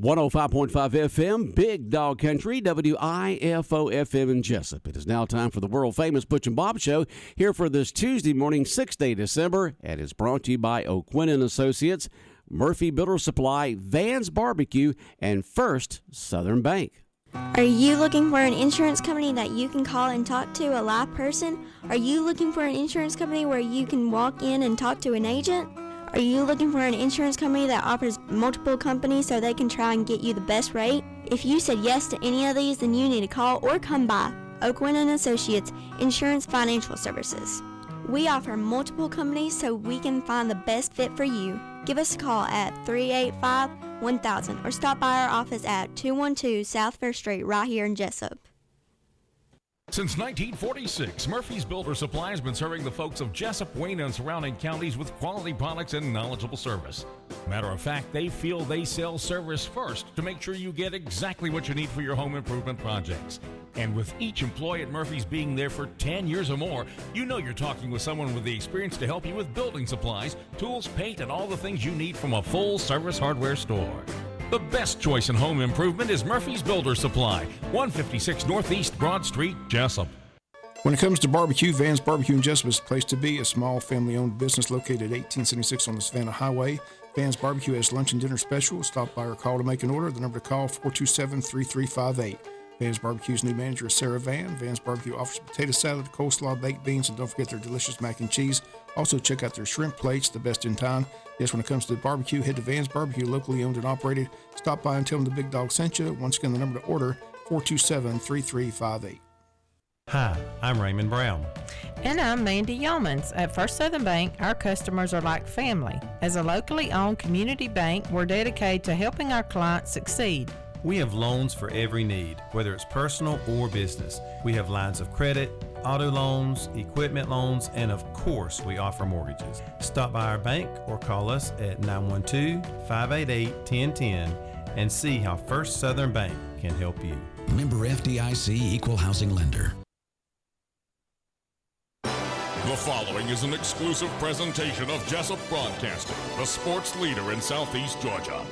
105.5 FM, Big Dog Country, WIFO-FM in Jesup. It is now time for the world-famous Butch and Bob Show here for this Tuesday morning, 6th day December, and it's brought to you by O'Quinn & Associates, Murphy Builder Supply, Van's Barbecue, and First Southern Bank. Are you looking for an insurance company that you can call and talk to a live person? Are you looking for an insurance company where you can walk in and talk to an agent? Are you looking for an insurance company that offers multiple companies so they can try and get you the best rate? If you said yes to any of these, then you need to call or come by O'Quinn & Associates Insurance Financial Services. We offer multiple companies so we can find the best fit for you. Give us a call at 385-1000 or stop by our office at 212 South First Street right here in Jesup. Since 1946, Murphy's Builder Supply has been serving the folks of Jesup, Wayne, and surrounding counties with quality products and knowledgeable service. Matter of fact, they feel they sell service first to make sure you get exactly what you need for your home improvement projects. And with each employee at Murphy's being there for 10 years or more, you know you're talking with someone with the experience to help you with building supplies, tools, paint, and all the things you need from a full-service hardware store. The best choice in home improvement is Murphy's Builder Supply, 156 Northeast Broad Street, Jesup. When it comes to barbecue, Van's Barbecue in Jesup is the place to be. A small family-owned business located at 1876 on the Savannah Highway. Van's Barbecue has lunch and dinner special. Stop by or call to make an order. The number to call, 427-3358. Van's Barbecue's new manager is Sarah Van. Van's Barbecue offers potato salad, coleslaw, baked beans, and don't forget their delicious mac and cheese. Also, check out their shrimp plates, the best in town. Yes, when it comes to barbecue, head to Van's Barbecue, locally owned and operated. Stop by and tell them the Big Dog sent you. Once again, the number to order, 427-3358. Hi, I'm Raymond Brown. And I'm Mandy Yeomans. At First Southern Bank, our customers are like family. As a locally owned community bank, we're dedicated to helping our clients succeed. We have loans for every need, whether it's personal or business. We have lines of credit, auto loans, equipment loans, and of course, we offer mortgages. Stop by our bank or call us at 912-588-1010 and see how First Southern Bank can help you. Member FDIC Equal Housing Lender. The following is an exclusive presentation of Jesup Broadcasting, the sports leader in Southeast Georgia.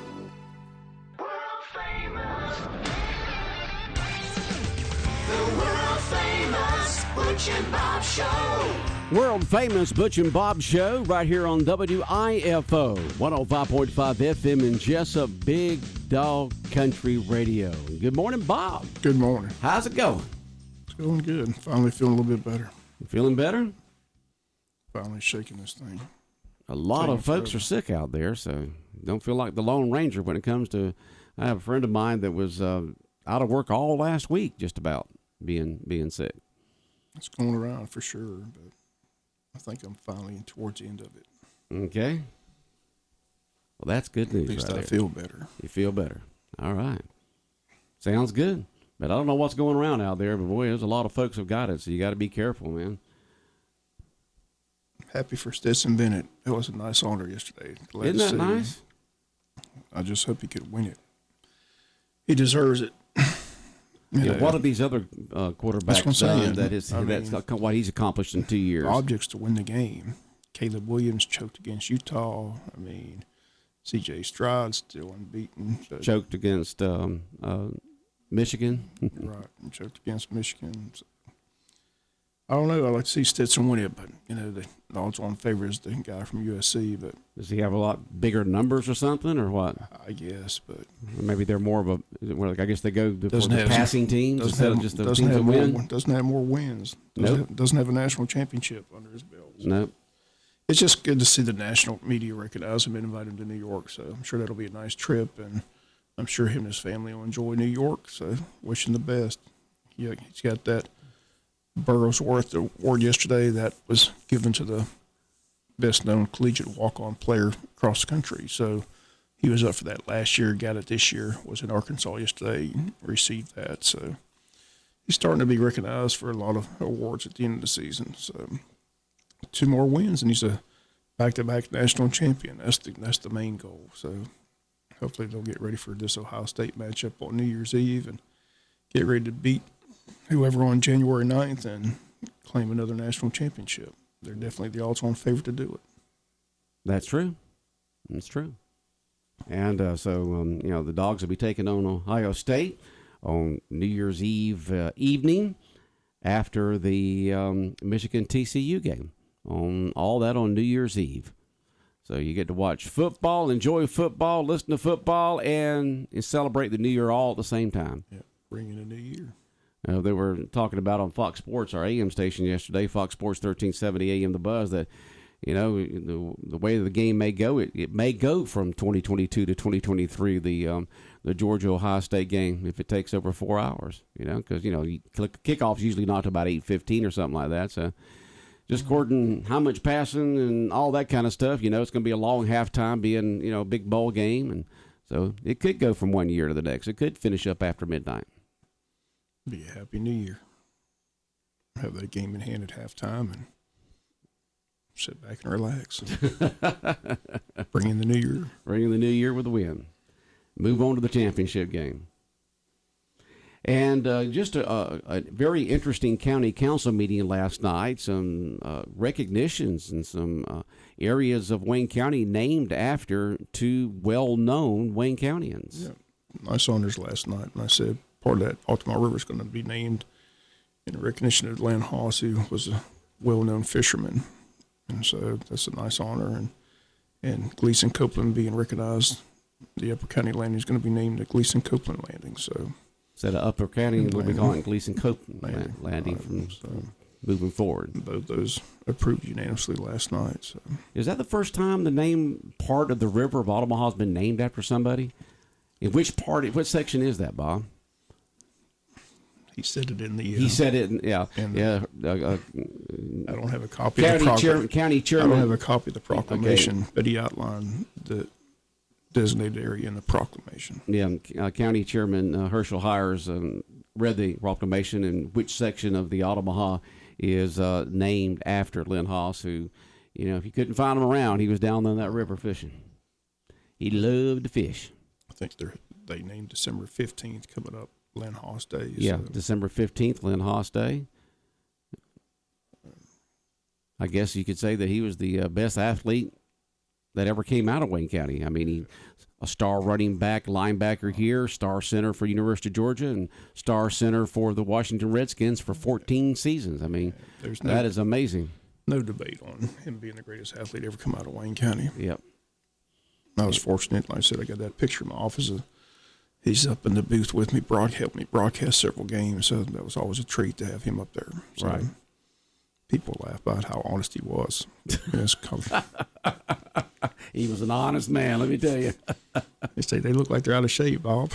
Butch and Bob Show. World famous Butch and Bob Show right here on WIFO 105.5 FM in Jesup, Big Dog Country Radio. Good morning, Bob. Good morning. How's it going? It's going good. Finally feeling a little bit better. You feeling better? Finally shaking this thing. A lot of folks are sick out there, so don't feel like the Lone Ranger when it comes to. I have a friend of mine that was out of work all last week, just about being sick. It's going around for sure, but I think I'm finally towards the end of it. Okay. Well, that's good news. At least right I there. feel better. You feel better. All right. Sounds good. But I don't know what's going around out there, but boy, there's a lot of folks who've got it, so you got to be careful, man. Happy for Stetson Bennett. It was a nice honor yesterday. Glad Isn't to that see nice? I just hope he could win it. He deserves it. Yeah, what have these other quarterbacks done that's what he's accomplished in 2 years? Objects to win the game. Caleb Williams choked against Utah. C.J. Stroud still unbeaten. Choked against Michigan. Right, and choked against Michigan. So, I don't know. I'd like to see Stetson win it, but, the odds-on favorite is the guy from USC. But does he have a lot bigger numbers or something, or what? I guess, but maybe they're more of a. I guess they go for the passing teams instead of just the teams that win. Doesn't have more wins. Doesn't have a national championship under his belt. So. Nope. It's just good to see the national media recognize him and invite him to New York. So I'm sure that'll be a nice trip, and I'm sure him and his family will enjoy New York. So wish him the best. Yeah, he's got that Burroughsworth Award yesterday that was given to the best-known collegiate walk-on player across the country. So he was up for that last year, got it this year, was in Arkansas yesterday, and received that. So he's starting to be recognized for a lot of awards at the end of the season. So 2 more wins, and he's a back-to-back national champion. That's the main goal. So hopefully they'll get ready for this Ohio State matchup on New Year's Eve and get ready to beat whoever on January 9th and claim another national championship. They're definitely the odds-on favorite to do it. That's true. That's true. And the Dogs will be taking on Ohio State on New Year's Eve evening after the Michigan TCU game. All that on New Year's Eve. So you get to watch football, enjoy football, listen to football, and celebrate the New Year all at the same time. Yeah, bring in a new year. They were talking about on Fox Sports, our AM station yesterday, Fox Sports 1370 AM, The Buzz, that, the way the game may go, it may go from 2022 to 2023, the Georgia-Ohio State game, if it takes over 4 hours, because, kickoff's usually not to about 8:15 or something like that. So just according how much passing and all that kind of stuff, it's going to be a long halftime being, a big bowl game. And so it could go from one year to the next. It could finish up after midnight. Be a happy new year. Have that game in hand at halftime and sit back and relax. Bring in the new year. Bring in the new year with a win. Move on to the championship game. And just a very interesting county council meeting last night. Some recognitions and some areas of Wayne County named after two well-known Wayne Countians. Yeah, I saw this last night, and I said part of that Altamont River is going to be named in recognition of Lynn Haas, who was a well-known fisherman. And so that's a nice honor. And Gleason Copeland being recognized, the Upper County landing is going to be named the Gleason Copeland Landing. So instead of Upper County, we'll be calling it Gleason Copeland Landing from moving forward. Both those approved unanimously last night. So is that the first time the name part of the river of Omaha has been named after somebody? In which section is that, Bob? He said it in the. He said it. I don't have a copy of the county chairman. I don't have a copy of the proclamation, okay, but he outlined the designated area in the proclamation. Yeah, County Chairman Herschel Hires read the proclamation, and which section of the Omaha is named after Lynn Haas, who, if you couldn't find him around, he was down on that river fishing. He loved to fish. I think they named December 15th coming up Lynn Haas Day. Yeah, so. December 15th, Lynn Haas Day. I guess you could say that he was the best athlete that ever came out of Wayne County. I mean, he a star running back, linebacker here, star center for University of Georgia, and star center for the Washington Redskins for 14 seasons. I mean, that is amazing. No debate on him being the greatest athlete ever come out of Wayne County. Yep. I was fortunate. Like I said, I got that picture in my office. He's up in the booth with me, helped me broadcast several games, so that was always a treat to have him up there. So right. People laugh about how honest he was. He was an honest man, let me tell you. They say they look like they're out of shape, Bob.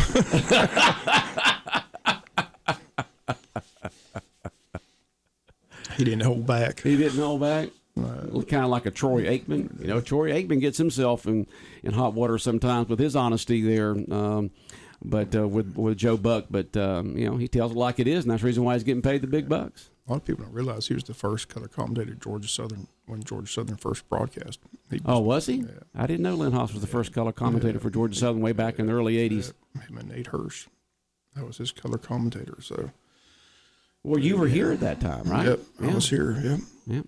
He didn't hold back. He didn't hold back? Kind of like a Troy Aikman. Troy Aikman gets himself in hot water sometimes with his honesty there, but with Joe Buck. But, he tells it like it is, and that's the reason why he's getting paid the big bucks. A lot of people don't realize he was the first color commentator at Georgia Southern when Georgia Southern first broadcast. Was he? Yeah. I didn't know Lynn Haas was the first color commentator for Georgia Southern way back in the early 80s. Him and Nate Hirsch. That was his color commentator. So, well, you were here at that time, right? Yep, I was here, Yep.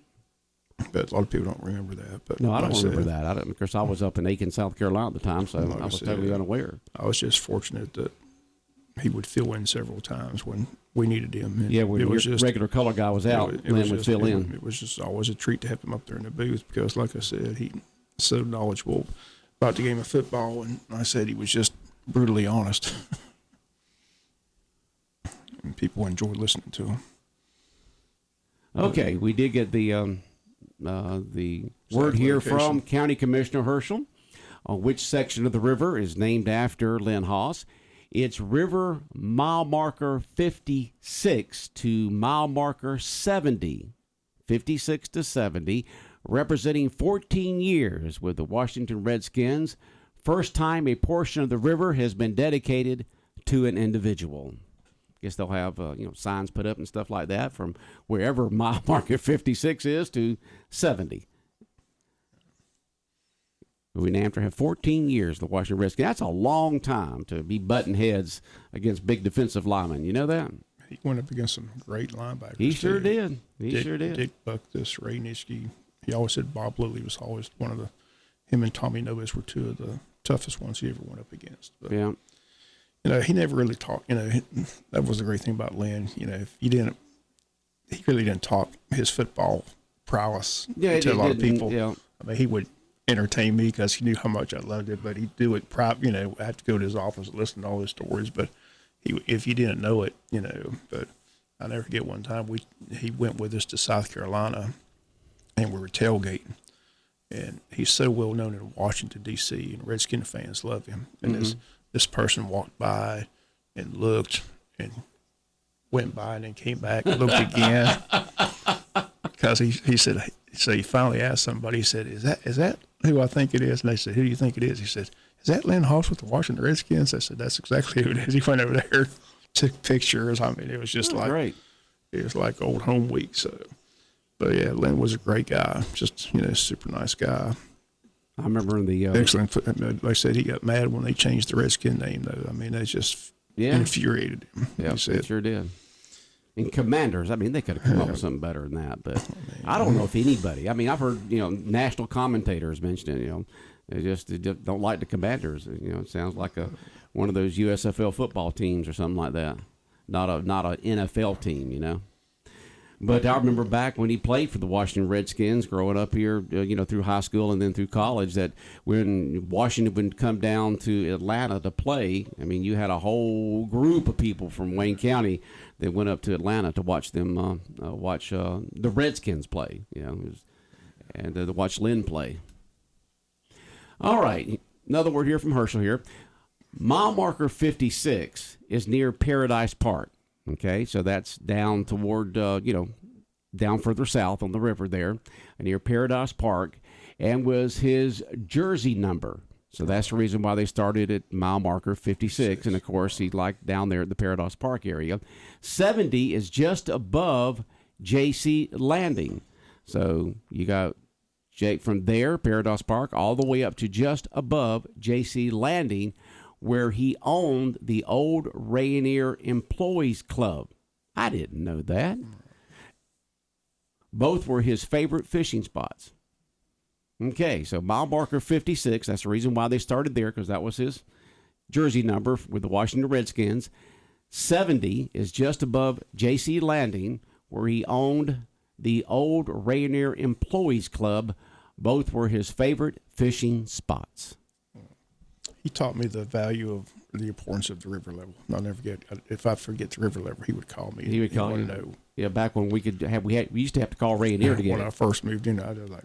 But a lot of people don't remember that. But no, I don't remember that. Of course, I was up in Aiken, South Carolina at the time, so I was totally unaware. I was just fortunate that he would fill in several times when we needed him. And when your regular color guy was out, Lynn would fill in. It was just always a treat to have him up there in the booth because, like I said, he's so knowledgeable about the game of football, and I said he was just brutally honest. And people enjoyed listening to him. Okay, we did get the word here from County Commissioner Herschel on which section of the river is named after Lynn Haas. It's river mile marker 56 to mile marker 70, 56 to 70, representing 14 years with the Washington Redskins. First time a portion of the river has been dedicated to an individual. Guess they'll have signs put up and stuff like that from wherever mile marker 56 is to 70. We now have 14 years, the Washington Redskins. That's a long time to be butting heads against big defensive linemen. You know that? He went up against some great linebackers. He sure did. Sure did. Dick Buckus, Ray Nitschke. He always said Bob Lilly was always one of him and Tommy Nobis were two of the toughest ones he ever went up against. But, Yeah. He never really talked. That was the great thing about Lynn. If he really didn't talk his football prowess to a lot of people. Yeah. I mean, he would entertain me because he knew how much I loved it, but he'd do it I have to go to his office and listen to all his stories, but if you didn't know it, but I never forget one time he went with us to South Carolina and we were tailgating, and he's so well known in Washington, D.C., and Redskin fans love him. And this person walked by and looked and went by and then came back and looked again because he said, so he finally asked somebody, he said, is that who I think it is? And they said, who do you think it is? He said, is that Lynn Hoss with the Washington Redskins? I said, that's exactly who it is. He went over there, took pictures. I mean, it was just great. It was like old home week. So, but yeah, Lynn was a great guy, just, super nice guy. I remember in the excellent. Like I said, he got mad when they changed the Redskin name, though. I mean, that just infuriated him. Yeah, it sure did. And Commanders, I mean, they could have come up with something better than that. But I don't know if anybody. I mean, I've heard national commentators mention it. They just don't like the Commanders. It sounds like one of those USFL football teams or something like that. Not an NFL team. But I remember back when he played for the Washington Redskins, growing up here, through high school and then through college, that when Washington would come down to Atlanta to play, I mean, you had a whole group of people from Wayne County that went up to Atlanta to watch them, watch the Redskins play, and to watch Lynn play. All right, another word here from Herschel here. Mile marker 56 is near Paradise Park. Okay, so that's down toward, down further south on the river there, near Paradise Park, and was his jersey number. So that's the reason why they started at mile marker 56. And, of course, he liked down there at the Paradise Park area. 70 is just above J.C. Landing. So you got Jake from there, Paradise Park, all the way up to just above J.C. Landing, where he owned the old Rainier Employees Club. I didn't know that. Both were his favorite fishing spots. Okay, so mile marker 56, that's the reason why they started there, because that was his jersey number with the Washington Redskins. 70 is just above J.C. Landing, where he owned the old Rainier Employees Club. Both were his favorite fishing spots. He taught me the value of the importance of the river level. I'll never forget. If I forget the river level, he would call me. He would call you. Know. Yeah, back when we used to have to call Rainier to get when it. I first moved in, I was like,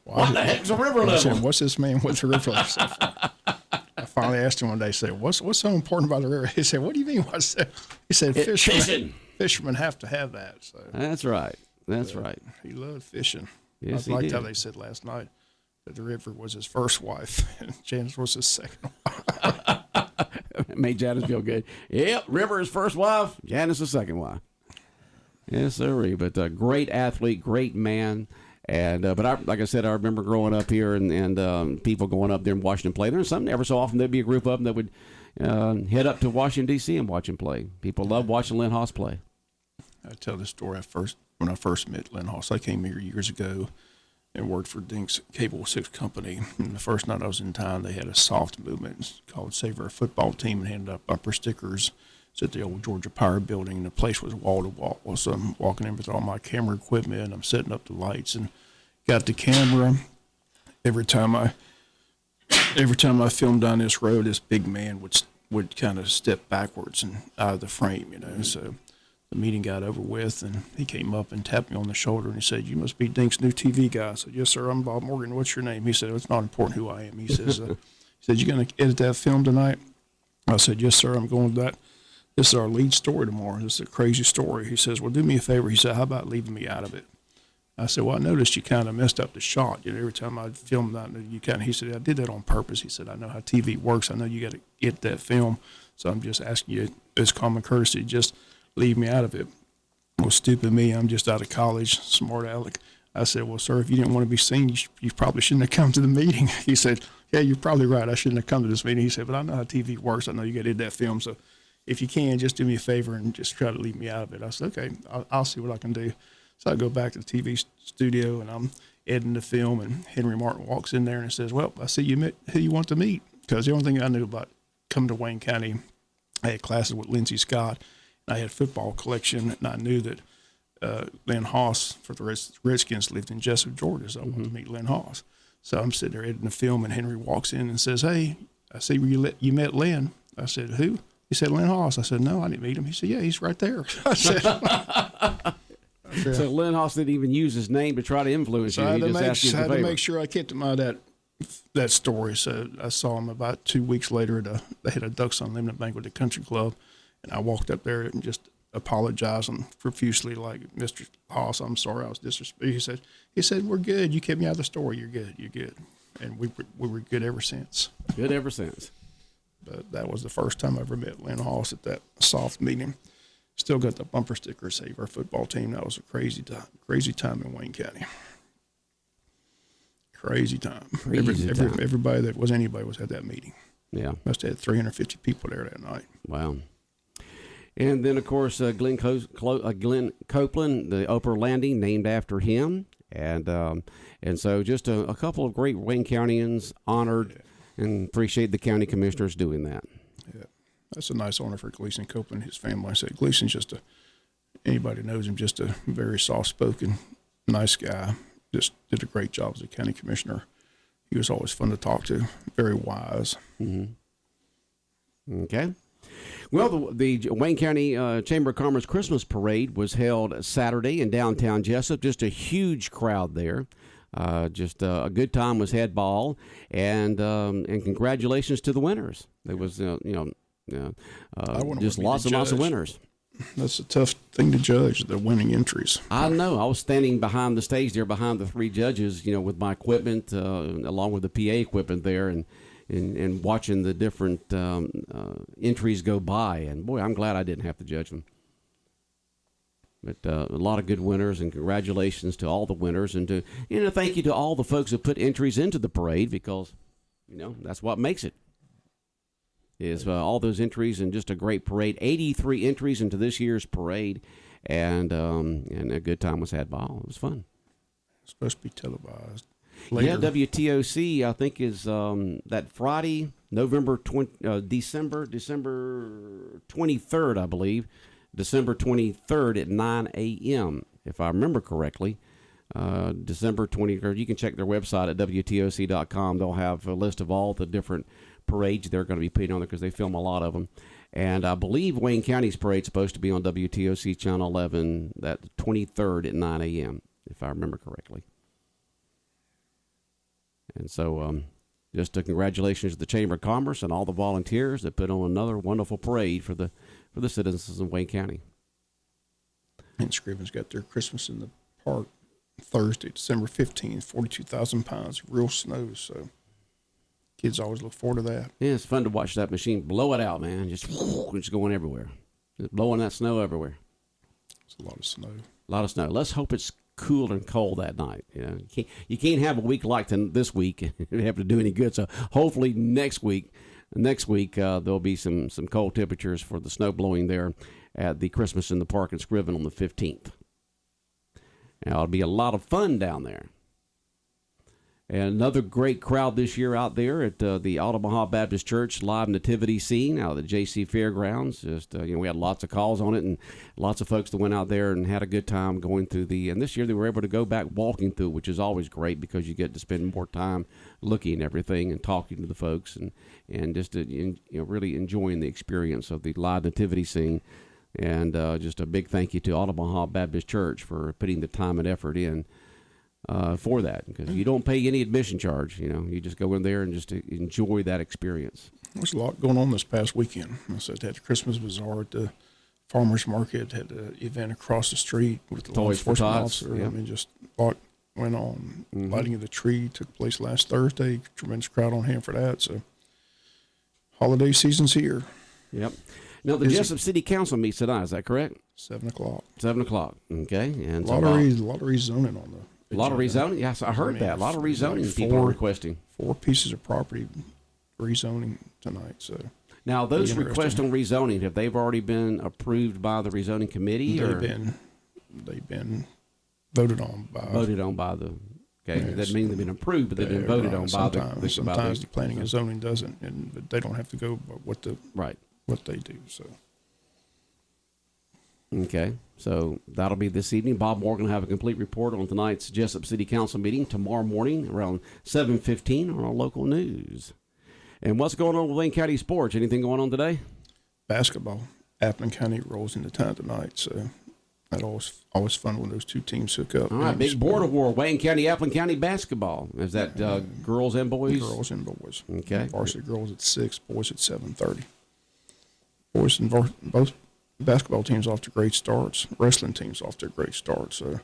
what the heck's a river level? Said, what's this man with the river level? I finally asked him one day, I said, what's so important about the river? He said, what do you mean? What's that? He said, fishermen have to have that. So that's right. That's right. He loved fishing. Yes, I liked how they said last night that the river was his first wife and Janice was his second wife. Made Janice feel good. Yep, River is first wife, Janice is second wife. Yes, sir. But a great athlete, great man. And like I said, I remember growing up here and people going up there and watching him play. There's something every so often there'd be a group of them that would head up to Washington, D.C. and watch him play. People love watching Lynn Hoss play. I tell this story when I first met Lynn Hoss. I came here years ago and worked for Dink's Cable 6 Company. And the first night I was in town, they had a soft movement called Save Our Football Team and handed out bumper stickers. It's at the old Georgia Power Building, and the place was wall to wall. So I'm walking in with all my camera equipment, and I'm setting up the lights and got the camera. Every time I filmed down this road, this big man would kind of step backwards and out of the frame, So the meeting got over with, and he came up and tapped me on the shoulder, and he said, "You must be Dink's new TV guy." I said, "Yes, sir. I'm Bob Morgan. What's your name?" He said, "It's not important who I am." He says, "You going to edit that film tonight?" I said, "Yes, sir. I'm going to that. This is our lead story tomorrow. This is a crazy story." He says, "Well, do me a favor." He said, "How about leaving me out of it?" I said, "Well, I noticed you kind of messed up the shot. Every time I filmed that, he said, "I did that on purpose." He said, "I know how TV works. I know you got to get that film. So I'm just asking you as common courtesy, just leave me out of it." Well, stupid me. I'm just out of college, smart aleck. I said, "Well, sir, if you didn't want to be seen, you probably shouldn't have come to the meeting." He said, "Yeah, you're probably right. I shouldn't have come to this meeting." He said, "But I know how TV works. I know you got to edit that film. So if you can, just do me a favor and just try to leave me out of it." I said, "Okay, I'll see what I can do." So I go back to the TV studio, and I'm editing the film, and Henry Martin walks in there and says, "Well, I see you met who you want to meet." Because the only thing I knew about coming to Wayne County, I had classes with Lindsey Scott, and I had a football collection, and I knew that Lynn Haas for the Redskins lived in Jesup, Georgia, so I wanted to meet Lynn Haas. So I'm sitting there editing the film, and Henry walks in and says, "Hey, I see you met Lynn." I said, "Who?" He said, "Lynn Haas." I said, "No, I didn't meet him." He said, "Yeah, he's right there." I said, So Lynn Haas didn't even use his name to try to influence you. I He just asked you had a to favor. make sure I kept him out of that story. So I saw him about 2 weeks later. They had a Ducks Unlimited banquet at the country club, and I walked up there and just apologizing profusely, like, "Mr. Haas, I'm sorry I was disrespectful." He said, "We're good. You kept me out of the story. You're good. You're good." And we were good ever since. Good ever since. But that was the first time I ever met Lynn Haas at that soft meeting. Still got the bumper sticker, "Save Our Football Team." That was a crazy time in Wayne County. Crazy time. Everybody that was anybody was at that meeting. Yeah. Must have had 350 people there that night. Wow. And then, of course, Glenn Copeland, the Oprah Landing, named after him. And so just a couple of great Wayne Countyans honored, and appreciate the county commissioners doing that. Yeah. That's a nice honor for Gleason Copeland and his family. I said, Gleason's anybody who knows him, just a very soft-spoken, nice guy. Just did a great job as a county commissioner. He was always fun to talk to, very wise. Mm-hmm. Okay. Well, the Wayne County Chamber of Commerce Christmas Parade was held Saturday in downtown Jesup. Just a huge crowd there. Just a good time was had by all, and congratulations to the winners. There was just lots of winners. That's a tough thing to judge, the winning entries. I know. I was standing behind the stage there, behind the three judges, with my equipment, along with the PA equipment there, and watching the different entries go by. And boy, I'm glad I didn't have to judge them. But a lot of good winners, and congratulations to all the winners, and thank you to all the folks who put entries into the parade, because that's what makes it. Is all those entries, and just a great parade. 83 entries into this year's parade, and a good time was had by all. It was fun. It's supposed to be televised later. Yeah, WTOC I think is that Friday, December 23rd, I believe. December 23rd at 9 a.m., if I remember correctly. December 23rd. You can check their website at WTOC.com. They'll have a list of all the different parades they're going to be putting on there, because they film a lot of them. And I believe Wayne County's parade is supposed to be on WTOC Channel 11 that 23rd at 9 a.m., if I remember correctly. And so just a congratulations to the Chamber of Commerce and all the volunteers that put on another wonderful parade for the citizens of Wayne County. And Scriven's got their Christmas in the Park Thursday, December 15th, 42,000 pounds of real snow. So kids always look forward to that. Yeah, it's fun to watch that machine blow it out, man. Just going everywhere. Just blowing that snow everywhere. It's a lot of snow. A lot of snow. Let's hope it's cool and cold that night. You can't have a week like this week and have to do any good. So hopefully next week there'll be some cold temperatures for the snow blowing there at the Christmas in the Park in Scriven on the 15th. Now, it'll be a lot of fun down there. And another great crowd this year out there at the Omaha Baptist Church live nativity scene out of the JC Fairgrounds. Just we had lots of calls on it, and lots of folks that went out there and had a good time going through and this year they were able to go back walking through, which is always great, because you get to spend more time looking at everything and talking to the folks, and just really enjoying the experience of the live nativity scene. And just a big thank you to Omaha Baptist Church for putting the time and effort in for that, because you don't pay any admission charge. You just go in there and just enjoy that experience. There's a lot going on this past weekend. I said, had the Christmas Bazaar at the Farmers Market, had an event across the street with the law enforcement officer. Yeah. I mean, just a lot went on. Mm-hmm. Lighting of the tree took place last Thursday. Tremendous crowd on hand for that. So holiday season's here. Yep. Now, the Jesup City Council meets tonight, is that correct? 7 o'clock. 7 o'clock, okay. And a lot of rezoning on the A lot of rezoning? Yes, I heard that. A lot of rezoning people are requesting. 4 pieces of property rezoning tonight. So now, those requests on rezoning, have they already been approved by the rezoning committee? They've been voted on by the Okay, it doesn't mean they've been approved, but they've been voted on by the sometimes the planning and zoning doesn't, but they don't have to go by what they do. So. Okay, so that'll be this evening. Bob Morgan will have a complete report on tonight's Jesup City Council meeting tomorrow morning around 7:15 on our local news. And what's going on with Wayne County sports? Anything going on today? Basketball. Appleton County rolls into town tonight, so that's always fun when those two teams hook up. All right, big border war. Wayne County, Appleton County basketball. Is that girls and boys? Girls and boys. Okay. Varsity girls at 6, boys at 7:30. Boys and both basketball teams off to great starts. Wrestling teams off to great starts. So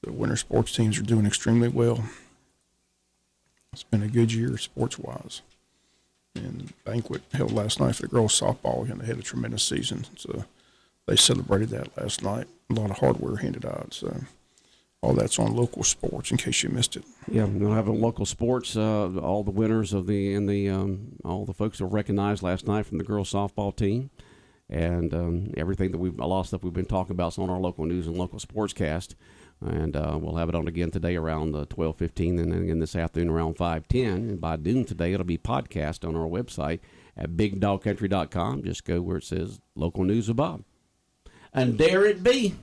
the winter sports teams are doing extremely well. It's been a good year sports-wise. And the banquet held last night for the girls softball, and they had a tremendous season. So they celebrated that last night. A lot of hardware handed out. So all that's on local sports in case you missed it. Yeah, we'll have a local sports. All the winners of all the folks were recognized last night from the girls softball team, and everything that a lot of stuff we've been talking about is on our local news and local sportscast. And we'll have it on again today around 12:15, and then again this afternoon around 5:10. And by noon today, it'll be podcast on our website at bigdogcountry.com. Just go where it says local news of Bob. And there it be.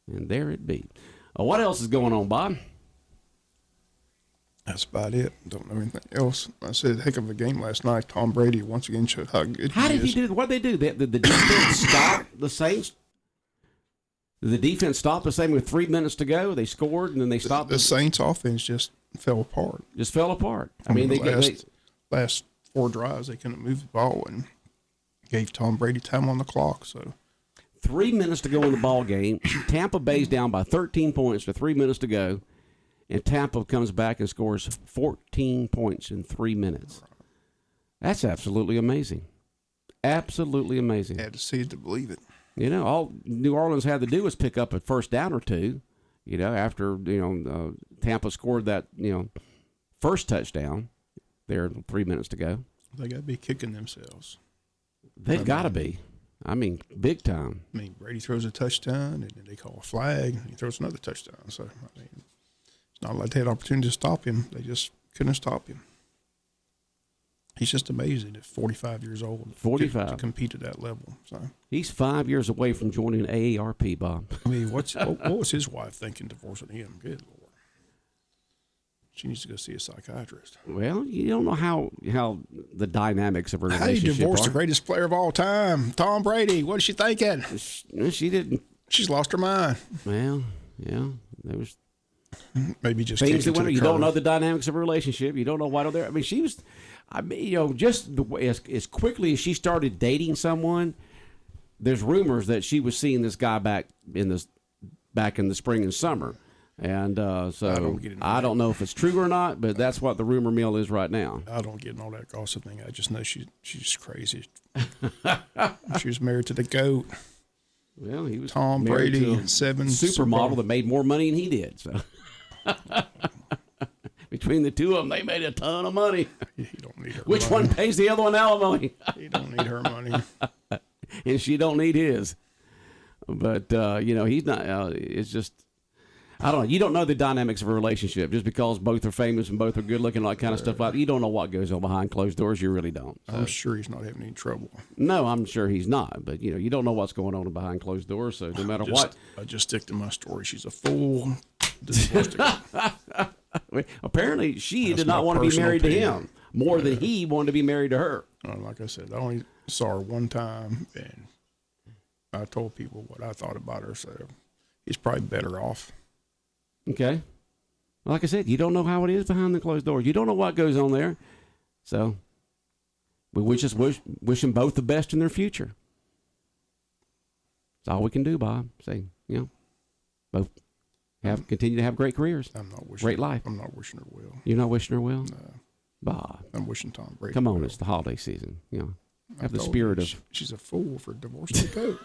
And there it be. What else is going on, Bob? That's about it. Don't know anything else. I said, heck of a game last night. Tom Brady once again showed how good he is. How did he do? What did they do? Did the defense stop the Saints? Did the defense stop the same with 3 minutes to go? They scored and then they stopped. The Saints' offense just fell apart. Just fell apart. I mean, last 4 drives they couldn't move the ball and gave Tom Brady time on the clock. So 3 minutes to go in the ball game. Tampa Bay's down by 13 points with 3 minutes to go, and Tampa comes back and scores 14 points in 3 minutes. That's absolutely amazing. Absolutely amazing. Had to see it to believe it. You know, all New Orleans had to do was pick up a first down or two, after, Tampa scored that, first touchdown there, 3 minutes to go. They got to be kicking themselves. They've got to be. I mean, big time. I mean, Brady throws a touchdown, and then they call a flag, and he throws another touchdown. So, I mean, it's not like they had opportunity to stop him. They just couldn't stop him. He's just amazing at 45 years old. 45. To compete at that level. So he's 5 years away from joining AARP, Bob. I mean, what was his wife thinking divorcing him? Good Lord. She needs to go see a psychiatrist. Well, you don't know how the dynamics of her relationship How do you divorce are. the greatest player of all time, Tom Brady? What is she thinking? She didn't. She's lost her mind. Well, yeah, there was maybe just things that went. You don't know the dynamics of a relationship. You don't know why they're there. I mean, she was. I mean, just the way as quickly as she started dating someone, there's rumors that she was seeing this guy back in the spring and summer, and so I don't know if it's true or not, but that's what the rumor mill is right now. I don't get in all that gossip thing. I just know she's crazy. She was married to the GOAT. Well, he was Tom Brady and 7 supermodel that made more money than he did. So. Between the two of them, they made a ton of money. You don't need her Which money. one pays the other one alimony? You don't need her money. And she don't need his. But, he's not, it's just, I don't know. You don't know the dynamics of a relationship. Just because both are famous and both are good looking, all that kind of stuff. You don't know what goes on behind closed doors. You really don't. So. I'm sure he's not having any trouble. No, I'm sure he's not. But, you don't know what's going on behind closed doors. So no matter what. I just stick to my story. She's a fool. Apparently, she did not want to be married to him more than he wanted to be married to her. Like I said, I only saw her one time, and I told people what I thought about her, so he's probably better off. Okay. Like I said, you don't know how it is behind the closed doors. You don't know what goes on there. So we just wish them both the best in their future. That's all we can do, Bob. Say, both continue to have great careers. I'm not wishing great life. I'm not wishing her well. You're not wishing her well? No. Bob. I'm wishing Tom Brady. Come on, well. it's the holiday season. Have the told spirit you, of. She's a fool for divorcing the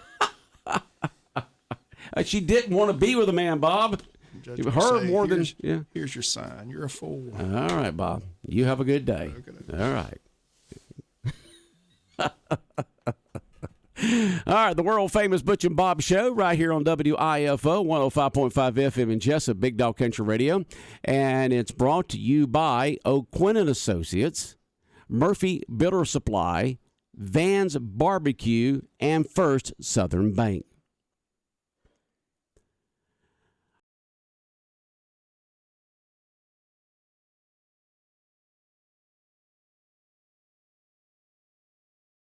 GOAT. She didn't want to be with a man, Bob. Her more than. Yeah. Here's your sign. You're a fool. All right, Bob. You have a good day. All right. All right, the world-famous Butch and Bob Show right here on WIFO 105.5 FM in Jesup, Big Dog Country Radio. And it's brought to you by O'Quinn & Associates, Murphy Builder Supply, Van's Barbecue, and First Southern Bank.